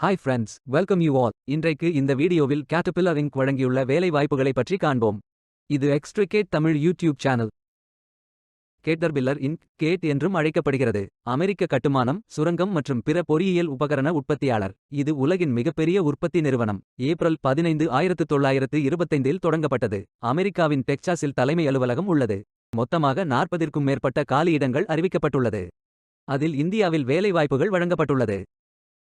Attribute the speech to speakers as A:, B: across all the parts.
A: Hi friends, welcome you all. இன்றைக்கு இந்த வீடியோவில் கேட்டர்பில்லர் இன்க் வழங்கியுள்ள வேலை வாய்ப்புகளை பற்றி காண்போம். இது extricate Tamil YouTube channel. Caterpillar Inc, Cat என்றும் அழைக்கப்படுகிறது. அமெரிக்க கட்டுமானம், சுரங்கம் மற்றும் பிற பொறியியல் உபகரண உற்பத்தியாளர். இது உலகின் மிகப்பெரிய உற்பத்தி நிறுவனம். ஏப்ரல் 15, 1925இல் தொடங்கப்பட்டது. அமெரிக்காவின் டெக்சாஸில் தலைமை அலுவலகம் உள்ளது. மொத்தமாக 40க்கும் மேற்பட்ட காலியிடங்கள் அறிவிக்கப்பட்டுள்ளது. அதில் இந்தியாவில் வேலைவாய்ப்புகள் வழங்கப்பட்டுள்ளது.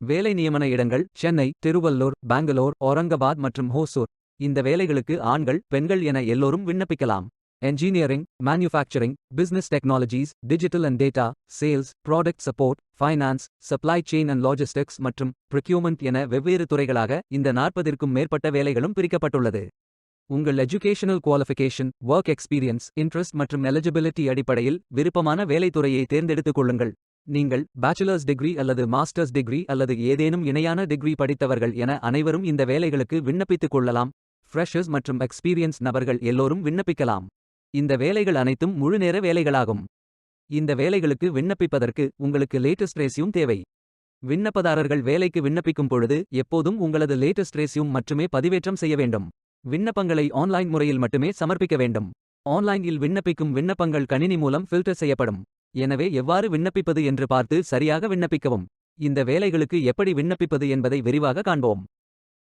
A: வேலை நியமன இடங்கள் சென்னை, திருவள்ளூர், பெங்களூர், ஒரங்காபாத் மற்றும் ஹோசூர். இந்த வேலைகளுக்கு ஆண்கள், பெண்கள் என எல்லோரும் விண்ணப்பிக்கலாம். Engineering, manufacturing, business technologies, digital and data, sales, product support, finance, supply chain and logistics மற்றும் ப்ரொக்யூமெண்ட் என வெவ்வேறு துறைகளாக இந்த 40க்கும் மேற்பட்ட வேலைகளும் பிரிக்கப்பட்டுள்ளது. உங்கள் educational qualification, work experience, interest மற்றும் எலிஜிபிலிட்டி அடிப்படையில் விருப்பமான வேலைத்துறையை தேர்ந்தெடுத்துக் கொள்ளுங்கள். நீங்கள் பேச்சுலர்ஸ் டிகிரி அல்லது மாஸ்டர்ஸ் டிகிரி அல்லது ஏதேனும் இணையான டிகிரி படித்தவர்கள் என அனைவரும் இந்த வேலைகளுக்கு விண்ணப்பித்துக் கொள்ளலாம். ஃப்ரெஷர்ஸ் மற்றும் எக்ஸ்பீரியன்ஸ் நபர்கள் எல்லோரும் விண்ணப்பிக்கலாம். இந்த வேலைகள் அனைத்தும் முழுநேர வேலைகளாகும். இந்த வேலைகளுக்கு விண்ணப்பிப்பதற்கு உங்களுக்கு லேட்டஸ்ட் ரெஸ்யூம் தேவை. விண்ணப்பதாரர்கள் வேலைக்கு விண்ணப்பிக்கும் பொழுது எப்போதும் உங்களது லேட்டஸ்ட் ரெஸ்யூம் மட்டுமே பதிவேற்றம் செய்ய வேண்டும். விண்ணப்பங்களை ஆன்லைன் முறையில் மட்டுமே சமர்ப்பிக்க வேண்டும். ஆன்லைனில் விண்ணப்பிக்கும் விண்ணப்பங்கள் கணினி மூலம் ஃபில்டர் செய்யப்படும். எனவே எவ்வாறு விண்ணப்பிப்பது என்று பார்த்து சரியாக விண்ணப்பிக்கவும். இந்த வேலைகளுக்கு எப்படி விண்ணப்பிப்பது என்பதை விரிவாக காண்போம்.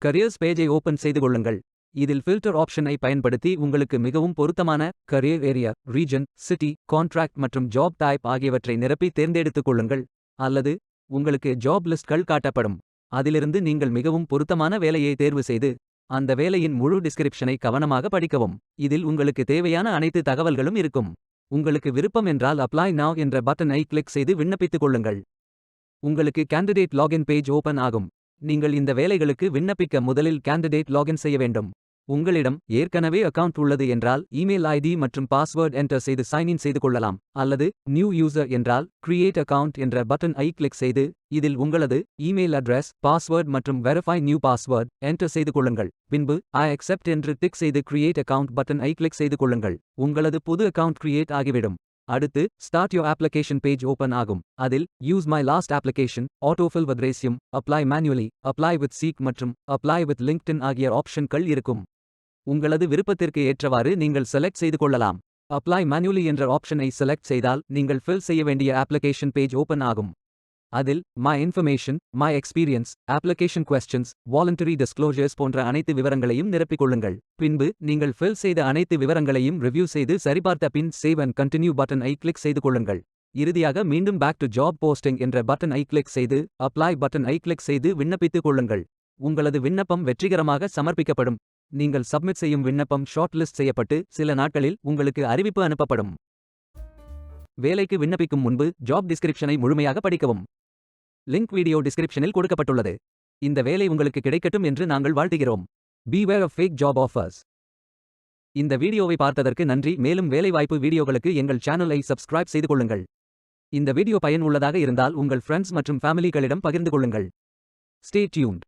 A: கரியர்ஸ் பேஜை ஓபன் செய்து கொள்ளுங்கள். இதில் ஃபில்டர் ஆப்ஷனை பயன்படுத்தி உங்களுக்கு மிகவும் பொருத்தமான career area, region, city, contract மற்றும் ஜாப் டைப் ஆகியவற்றை நிரப்பி தேர்ந்தெடுத்துக் கொள்ளுங்கள். அல்லது உங்களுக்கு ஜாப் லிஸ்ட்கள் காட்டப்படும். அதிலிருந்து நீங்கள் மிகவும் பொருத்தமான வேலையை தேர்வு செய்து அந்த வேலையின் முழு டிஸ்கிரிப்ஷனை கவனமாக படிக்கவும். இதில் உங்களுக்கு தேவையான அனைத்து தகவல்களும் இருக்கும். உங்களுக்கு விருப்பம் என்றால் அப்ளை நவ் என்ற பட்டனை கிளிக் செய்து விண்ணப்பித்துக் கொள்ளுங்கள். உங்களுக்கு கேண்டிடேட் லாகின் பேஜ் ஓபன் ஆகும். நீங்கள் இந்த வேலைகளுக்கு விண்ணப்பிக்க முதலில் கேண்டிடேட் லாகின் செய்ய வேண்டும். உங்களிடம் ஏற்கனவே அக்கவுண்ட் உள்ளது என்றால் இமெயில் ஐடி மற்றும் பாஸ்வேர்ட் என்டர் செய்து சைன்இன் செய்து கொள்ளலாம். அல்லது நியூ யூசர் என்றால் கிரியேட் அக்கவுண்ட் என்ற பட்டன் ஐ கிளிக் செய்து இதில் உங்களது இமெயில் அட்ரஸ், பாஸ்வேர்ட் மற்றும் வெரிஃபை நியூ பாஸ்வேர்ட் என்டர் செய்து கொள்ளுங்கள். பின்பு ஐ அக்செப்ட் என்று டிக் செய்து கிரியேட் அக்கவுண்ட் பட்டன் ஐ கிளிக் செய்து கொள்ளுங்கள். உங்களது புது அக்கவுண்ட் கிரியேட் ஆகிவிடும். அடுத்து start your application page open ஆகும். அதில் use my last application, autofill with resume, apply manually, apply with seek மற்றும் அப்ளை வித் லிங்க்டின் ஆகிய ஆப்ஷன்கள் இருக்கும். உங்களது விருப்பத்திற்கு ஏற்றவாறு நீங்கள் செலக்ட் செய்து கொள்ளலாம். அப்ளை மேனுவலி என்ற ஆப்ஷனை செலக்ட் செய்தால் நீங்கள் ஃபில் செய்ய வேண்டிய அப்ளிகேஷன் பேஜ் ஓபன் ஆகும். அதில் my information, my experience, application questions, voluntary disclosures போன்ற அனைத்து விவரங்களையும் நிரப்பிக் கொள்ளுங்கள். பின்பு நீங்கள் ஃபில் செய்த அனைத்து விவரங்களையும் ரிவ்யூ செய்து சரிபார்த்த பின் சேவ் அண்ட் கண்டினியூ பட்டன் ஐ கிளிக் செய்து கொள்ளுங்கள். இறுதியாக மீண்டும் பேக் டு ஜாப் போஸ்டிங் என்ற பட்டன் ஐ கிளிக் செய்து அப்ளை பட்டன் ஐ கிளிக் செய்து விண்ணப்பித்துக் கொள்ளுங்கள். உங்களது விண்ணப்பம் வெற்றிகரமாக சமர்ப்பிக்கப்படும். நீங்கள் சப்மிட் செய்யும் விண்ணப்பம் ஷார்ட் லிஸ்ட் செய்யப்பட்டு சில நாட்களில் உங்களுக்கு அறிவிப்பு அனுப்பப்படும். வேலைக்கு விண்ணப்பிக்கும் முன்பு ஜாப் டிஸ்கிரிப்ஷனை முழுமையாக படிக்கவும். லிங்க் வீடியோ டிஸ்கிரிப்ஷனில் கொடுக்கப்பட்டுள்ளது. இந்த வேலை உங்களுக்கு கிடைக்கட்டும் என்று நாங்கள் வாழ்த்துகிறோம். Beware of fake job offers. இந்த வீடியோவை பார்த்ததற்கு நன்றி. மேலும் வேலைவாய்ப்பு வீடியோகளுக்கு எங்கள் சேனலை சப்ஸ்கிரைப் செய்து கொள்ளுங்கள். இந்த வீடியோ பயனுள்ளதாக இருந்தால் உங்கள் ஃப்ரெண்ட்ஸ் மற்றும் ஃபேமிலிகளிடம் பகிர்ந்து கொள்ளுங்கள். Stay tuned.